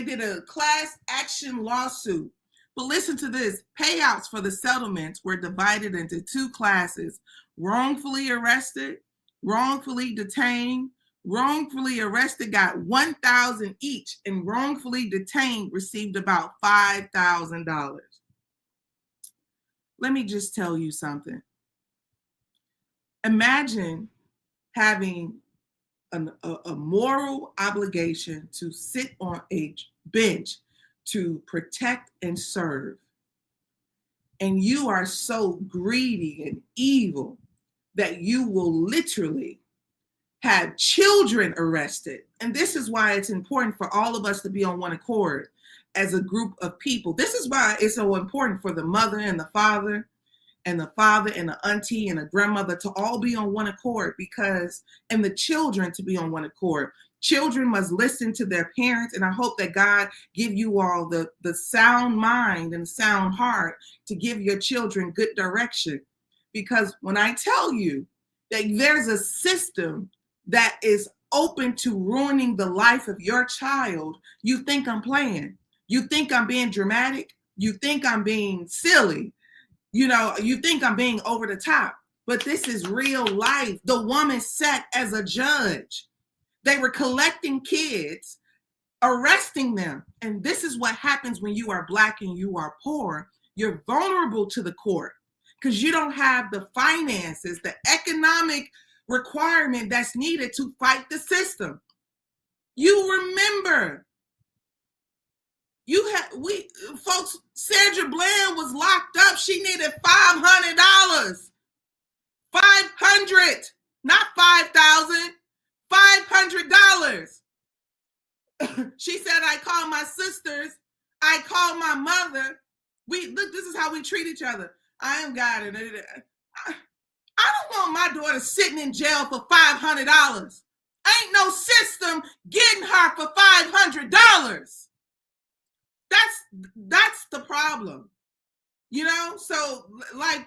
they did a class action lawsuit. But listen to this. Payouts for the settlements were divided into two classes: wrongfully arrested, wrongfully detained. Wrongfully arrested got $1,000 each, and wrongfully detained received about $5,000. Let me just tell you something. Imagine having a moral obligation to sit on a bench to protect and serve, and you are so greedy and evil that you will literally have children arrested. And this is why it's important for all of us to be on one accord as a group of people. This is why it's so important for the mother and the father and the auntie and the grandmother to all be on one accord, and the children to be on one accord. Children must listen to their parents, and I hope that God give you all the sound mind and sound heart to give your children good direction. Because when I tell you that there's a system that is open to ruining the life of your child, you think I'm playing. You think I'm being dramatic. You think I'm being silly. You think I'm being over the top, but this is real life. The woman sat as a judge. They were collecting kids, arresting them. And this is what happens when you are Black and you are poor. You're vulnerable to the court because you don't have the finances, the economic requirement that's needed to fight the system. You remember, folks, Sandra Bland was locked up. She needed $500. 500, not 5,000, $500. She said, I called my sisters. I called my mother. Look, this is how we treat each other. I am God. And I don't want my daughter sitting in jail for $500. Ain't no system getting her for $500. That's the problem, so like,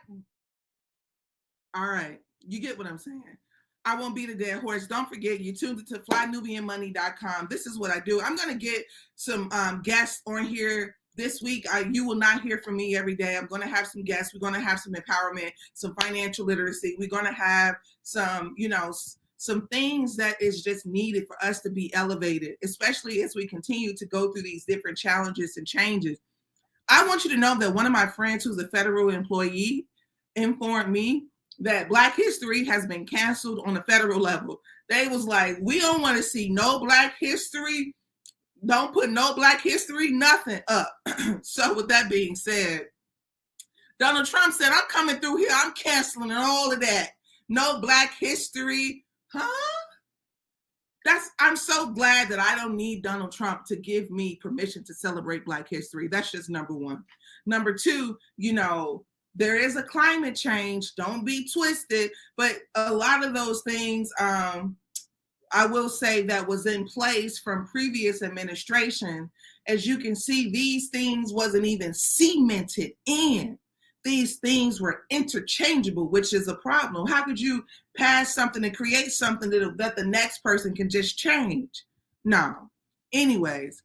all right, you get what I'm saying. I won't beat a dead horse. Don't forget, you tuned into flynubianmoney.com. This is what I do. I'm going to get some guests on here this week. You will not hear from me every day. I'm going to have some guests. We're going to have some empowerment, some financial literacy. We're going to have some, some things that is just needed for us to be elevated, especially as we continue to go through these different challenges and changes. I want you to know that one of my friends who's a federal employee informed me that Black history has been canceled on the federal level. They was like, we don't want to see no Black history. Don't put no Black history, nothing up. So with that being said, Donald Trump said, I'm coming through here. I'm canceling all of that. No Black history. Huh? I'm so glad that I don't need Donald Trump to give me permission to celebrate Black history. That's just number one. Number two, there is a climate change. Don't be twisted. But a lot of those things, I will say, that was in place from previous administration. As you can see, these things wasn't even cemented in. These things were interchangeable, which is a problem. How could you pass something and create something that the next person can just change? No. Anyways,